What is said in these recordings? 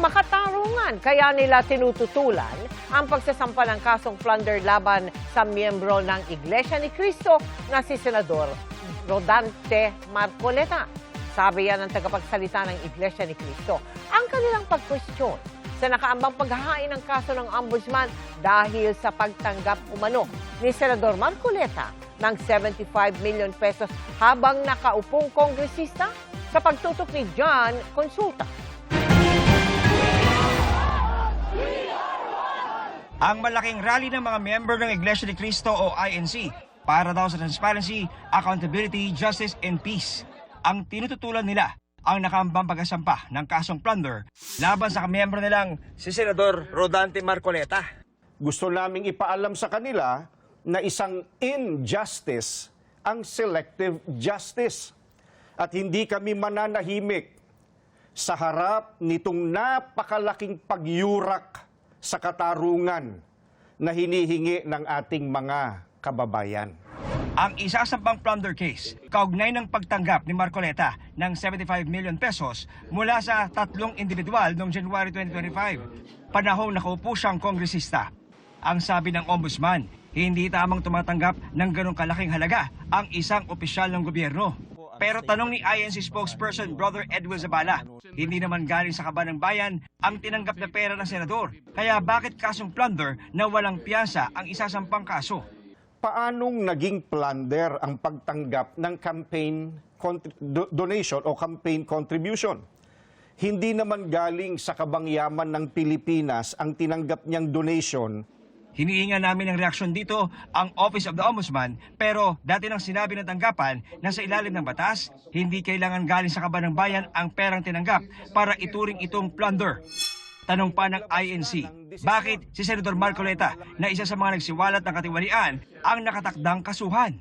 makatarungan. Kaya nila tinututulan ang pagsasampa ng kasong plunder laban sa miyembro ng Iglesia ni Cristo na si Senador Rodante Marcoleta. Sabi yan ng tagapagsalita ng Iglesia ni Cristo. Ang kanilang pagkwestiyon sa nakaambang paghahain ng kaso ng ombudsman dahil sa pagtanggap umano ni Senador Marcoleta ng 75 million pesos habang nakaupong kongresista sa pagtutok ni John Consulta. Ang malaking rally ng mga miyembro ng Iglesia ni Cristo o INC para daw sa transparency, accountability, justice, and peace. Ang tinututulan nila ang nakaambang pagkasampa ng kasong plunder laban sa kamiyembro nilang si Senador Rodante Marcoleta. Gusto naming ipaalam sa kanila na isang injustice ang selective justice. At hindi kami mananahimik sa harap nitong napakalaking pagyurak sa katarungan na hinihingi ng ating mga kababayan. Ang isasampang plunder case, kaugnay ng pagtanggap ni Marcoleta ng 75 million pesos mula sa tatlong individual noong January 2025. Panahong nakaupo siyang kongresista. Ang sabi ng ombudsman, hindi tamang tumatanggap ng ganong kalaking halaga ang isang opisyal ng gobyerno. Pero tanong ni INC spokesperson Brother Edwin Zabala, hindi naman galing sa kaban ng bayan ang tinanggap na pera ng senador. Kaya bakit kasong plunder na walang piyansa ang isasampang kaso? Paanong naging plunder ang pagtanggap ng campaign donation o campaign contribution? Hindi naman galing sa kabangyaman ng Pilipinas ang tinanggap niyang donation. Hinihinga namin ng reaksyon dito ang Office of the Ombudsman, pero dati nang sinabi ng tanggapan na sa ilalim ng batas, hindi kailangan galing sa kaban ng bayan ang perang tinanggap para ituring itong plunder. Tanong pa ng INC, bakit si Senador Marcoleta na isa sa mga nagsiwalat ng katiwalian ang nakatakdang kasuhan?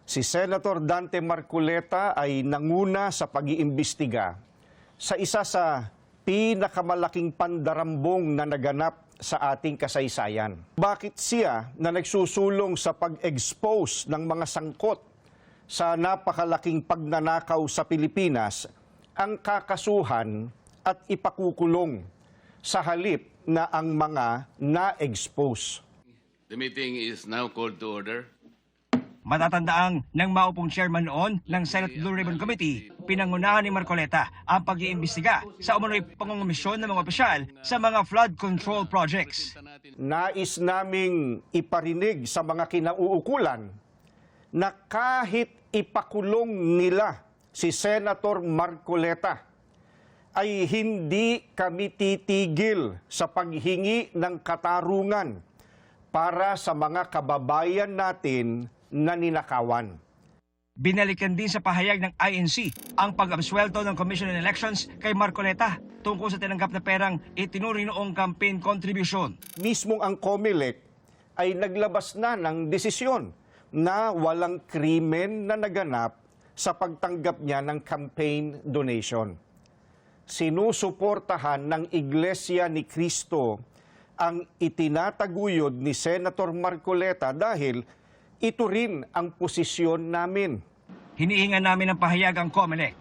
Si Senator Dante Marcoleta ay nanguna sa pag-iimbestiga sa isa sa pinakamalaking pandarambong na naganap sa ating kasaysayan. Bakit siya na nagsusulong sa pag-expose ng mga sangkot sa napakalaking pagnanakaw sa Pilipinas ang kakasuhan at ipakukulong sa halip na ang mga na-expose? The meeting is now called to order. Matatandaang nang maupong chairman noon ng Senate Blue Ribbon Committee, pinangunahan ni Marcoleta ang pag-iimbestiga sa umunoy pangungumisyon ng mga opisyal sa mga flood control projects. Nais naming iparinig sa mga kinauukulan na kahit ipakulong nila si Senator Marcoleta, ay hindi kami titigil sa paghingi ng katarungan para sa mga kababayan natin na ninakawan. Binalikan din sa pahayag ng INC ang pag-absuelto ng Commission on Elections kay Marcoleta tungkol sa tinanggap na perang itinuring noong campaign contribution. Mismong ang COMELEC ay naglabas na ng desisyon na walang krimen na naganap sa pagtanggap niya ng campaign donation. Sinusuportahan ng Iglesia ni Cristo ang itinataguyod ni Senator Marcoleta dahil ito rin ang posisyon namin. Hinihingan namin ng pahayag ang COMELEC.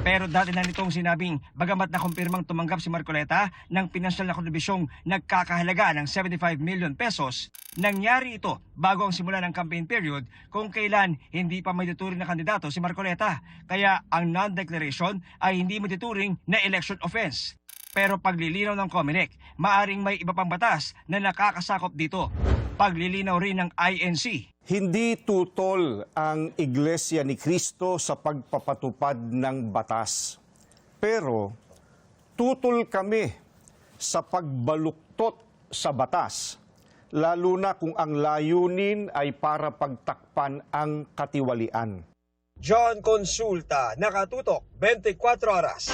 Pero dati na nitong sinabing bagamat na kumpirmang tumanggap si Marcoleta ng pinansyal na kontribusyong nagkakahalaga ng 75 million pesos, nangyari ito bago ang simula ng campaign period kung kailan hindi pa may tuturing na kandidato si Marcoleta. Kaya ang non-declaration ay hindi matituring na election offense. Pero paglilinaw ng COMELEC, maaring may iba pang batas na nakakasakop dito. Paglilinaw rin ng INC. Hindi tutol ang Iglesia ni Cristo sa pagpapatupad ng batas. Pero tutol kami sa pagbaluktot sa batas, lalo na kung ang layunin ay para pagtakpan ang katiwalian. John Consulta, nakatutok 24 oras.